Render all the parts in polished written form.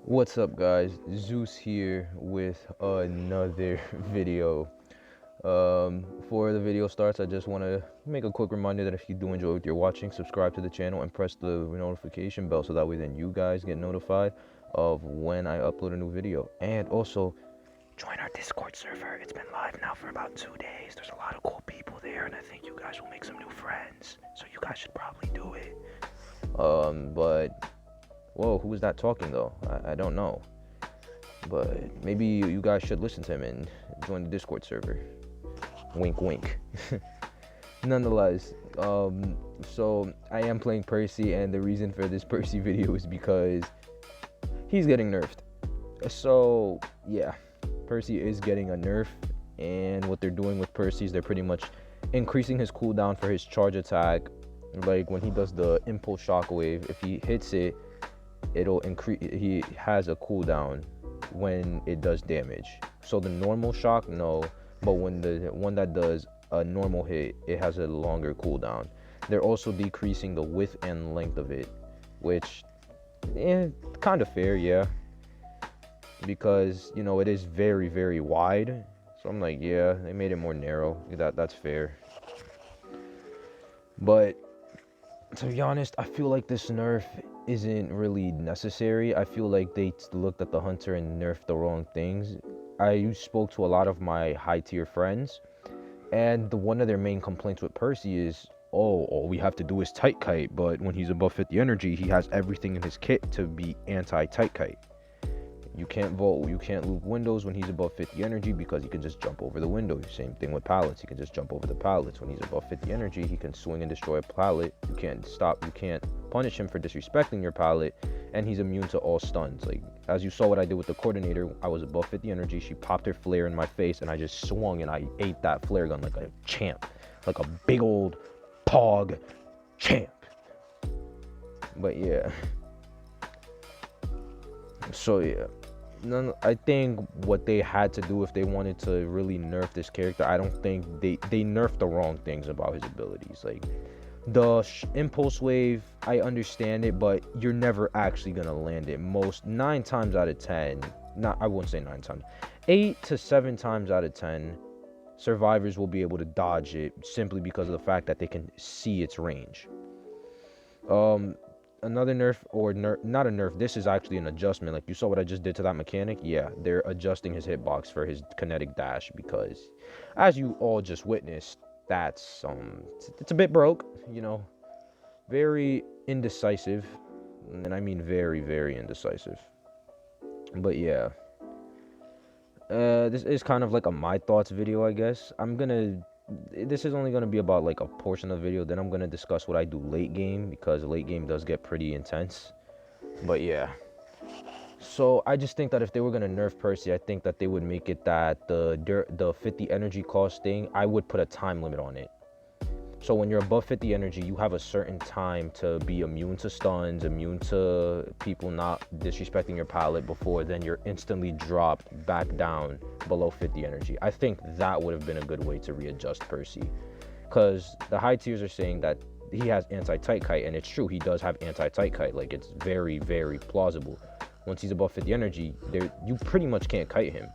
What's up, guys? Zeus here with another video. Before the video starts, I just want to make a quick reminder that if you do enjoy what you're watching, subscribe to the channel and press the notification bell so that way then you guys get notified of when I upload a new video. And also, join our Discord server. It's been live now for about 2 days. There's a lot of cool people there, and I think you guys will make some new friends. So you guys should probably do it. But whoa, who was that talking though? I don't know. But maybe you guys should listen to him and join the Discord server. Wink, wink. Nonetheless, so I am playing Percy, and the reason for this Percy video is because he's getting nerfed. So yeah, Percy is getting a nerf, and what they're doing with Percy is they're pretty much increasing his cooldown for his charge attack. Like when he does the impulse shockwave, if he hits it, it'll increase. He has a cooldown when it does damage. So the normal shock, no, but when the one that does a normal hit, it has a longer cooldown. They're also decreasing the width and length of it, which kind of fair, yeah, because you know it is very, very wide. So I'm like, yeah, they made it more narrow. That's fair. But to be honest, I feel like this nerf isn't really necessary. I feel like they looked at the hunter and nerfed the wrong things. I spoke to a lot of my high tier friends, and one of their main complaints with Percy is, oh, all we have to do is tight kite, but when he's above 50 energy, he has everything in his kit to be anti-tight kite. You can't vault, you can't loop windows when he's above 50 energy because he can just jump over the window. Same thing with pallets, he can just jump over the pallets. When he's above 50 energy, he can swing and destroy a pallet. You can't punish him for disrespecting your pallet, and he's immune to all stuns. Like, as you saw what I did with the coordinator, I was above 50 energy, she popped her flare in my face, and I just swung and I ate that flare gun like a champ. Like a big old pog champ. But yeah. So yeah. I think what they had to do if they wanted to really nerf this character, I don't think they nerfed the wrong things about his abilities. Like the impulse wave, I understand it, but you're never actually gonna land it. Most 9 times out of 10, I wouldn't say 9 times, 8 to 7 times out of 10, survivors will be able to dodge it simply because of the fact that they can see its range. Another nerf, or not a nerf, this is actually an adjustment. Like you saw what I just did to that mechanic. Yeah, they're adjusting his hitbox for his kinetic dash because, as you all just witnessed, that's it's a bit broke, you know, very indecisive, and I mean very, very indecisive. But yeah, this is kind of like a my thoughts video, I guess. This is only going to be about like a portion of the video, then I'm going to discuss what I do late game, because late game does get pretty intense. But yeah, so I just think that if they were going to nerf Percy, I think that they would make it that the 50 energy cost thing, I would put a time limit on it. So when you're above 50 energy, you have a certain time to be immune to stuns, immune to people not disrespecting your pallet before then you're instantly dropped back down below 50 energy. I think that would have been a good way to readjust Percy. Because the high tiers are saying that he has anti-tight kite, and it's true, he does have anti-tight kite. Like, it's very, very plausible. Once he's above 50 energy, you pretty much can't kite him.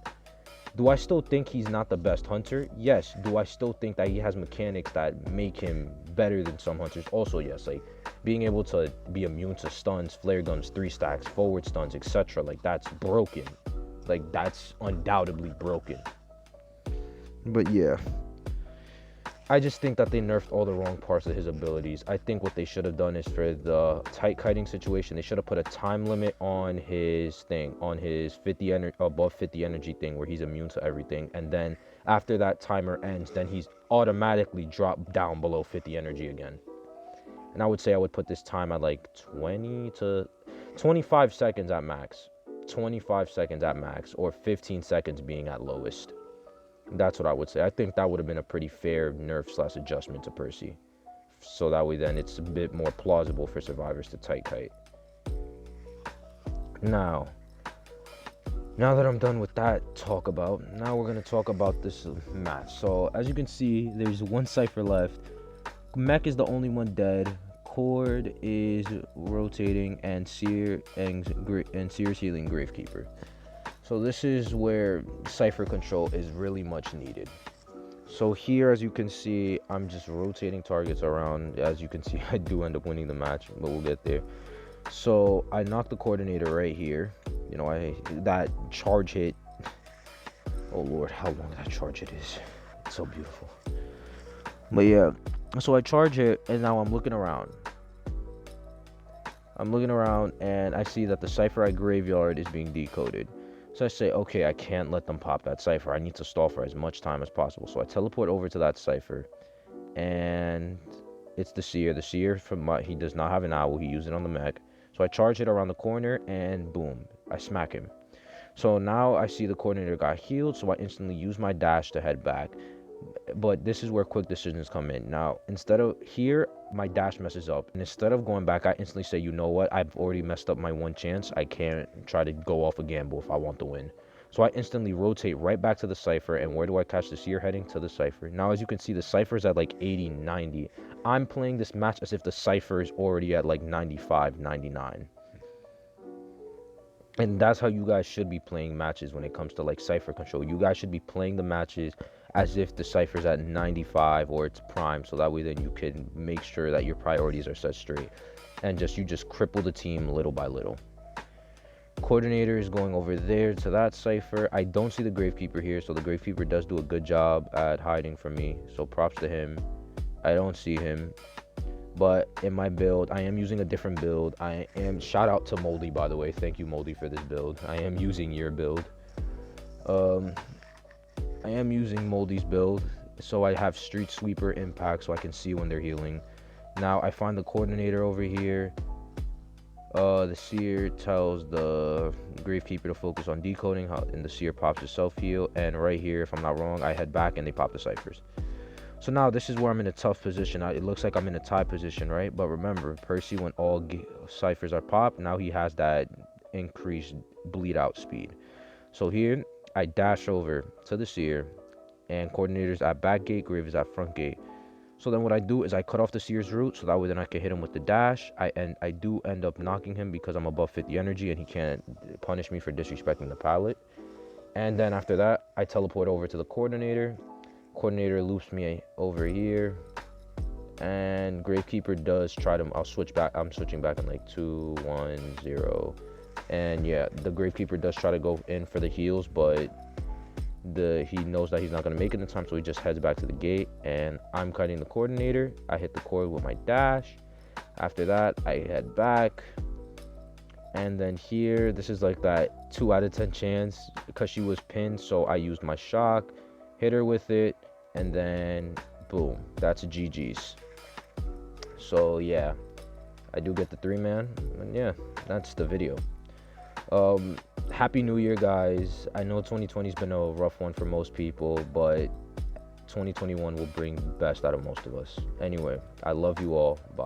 Do I still think he's not the best hunter? Yes. Do I still think that he has mechanics that make him better than some hunters? Also, yes. Like being able to be immune to stuns, flare guns, 3 stacks, forward stuns, etc. Like that's broken. Like that's undoubtedly broken. But yeah, I just think that they nerfed all the wrong parts of his abilities. I think what they should have done is for the tight kiting situation, they should have put a time limit on his thing, on his above 50 energy thing, where he's immune to everything. And then after that timer ends, then he's automatically dropped down below 50 energy again. And I would say I would put this time at like 20 to 25 seconds at max. 25 seconds at max, or 15 seconds being at lowest. That's what I would say. I think that would have been a pretty fair nerf / adjustment to Percy. So that way then it's a bit more plausible for survivors to tight kite. Now that I'm done with that now we're going to talk about this match. So as you can see, there's 1 cipher left. Mech is the only one dead. cord is rotating, and seer seer's healing Gravekeeper. So this is where cipher control is really much needed. So here, as you can see, I'm just rotating targets around. As you can see, I do end up winning the match, but we'll get there. So I knocked the coordinator right here. You know, that charge hit. Oh Lord, how long that charge hit is. It's so beautiful. But yeah, so I charge it, and now I'm looking around. And I see that the cipher at graveyard is being decoded. So I say, okay, I can't let them pop that cipher. I need to stall for as much time as possible. So I teleport over to that cipher, and it's the seer. The seer he does not have an owl. He used it on the mech. So I charge it around the corner, and boom, I smack him. So now I see the coordinator got healed, so I instantly use my dash to head back. But this is where quick decisions come in. Now, instead of here, my dash messes up, and instead of going back, I instantly say, you know what, I've already messed up my one chance. I can't try to go off a gamble if I want to win. So I instantly rotate right back to the cipher, and where do I catch the seer heading? To the cipher. Now, as you can see, the cipher's at like 80, 90. I'm playing this match as if the cipher is already at like 95, 99. And that's how you guys should be playing matches when it comes to like cipher control. You guys should be playing the matches as if the cipher's at 95 or it's prime, so that way then you can make sure that your priorities are set straight, and you just cripple the team little by little. Coordinator is going over there to that cipher. I don't see the Gravekeeper here, so the Gravekeeper does do a good job at hiding from me, so props to him. I don't see him. But in my build, I am using a different build. Shout out to Moldy, by the way. Thank you, Moldy, for this build. I am using your build. I am using Moldy's build, so I have Street Sweeper impact, so I can see when they're healing. Now I find the coordinator over here. The seer tells the Gravekeeper to focus on decoding, and the seer pops his self heal. And right here, if I'm not wrong, I head back and they pop the ciphers. So now this is where I'm in a tough position. It looks like I'm in a tie position, right? But remember, Percy, when all ciphers are popped, now he has that increased bleed out speed. So here, I dash over to the seer, and coordinator's at back gate, Grave is at front gate. So then what I do is I cut off the seer's route, so that way then I can hit him with the dash. I do end up knocking him because I'm above 50 energy, and he can't punish me for disrespecting the pallet. And then after that, I teleport over to the coordinator. Coordinator loops me over here, and Gravekeeper does try to. I'll switch back. I'm switching back in like 2, 1, 0, and yeah, the Gravekeeper does try to go in for the heals, but he knows that he's not gonna make it in time, so he just heads back to the gate. And I'm cutting the coordinator. I hit the cord with my dash. After that, I head back, and then here, this is like that 2 out of 10 chance because she was pinned, so I used my shock, hit her with it, and then boom, that's a GG's. So yeah, I do get the 3-man, and yeah, that's the video. Happy New Year, guys. I know 2020's been a rough one for most people, but 2021 will bring the best out of most of us. Anyway, I love you all. Bye.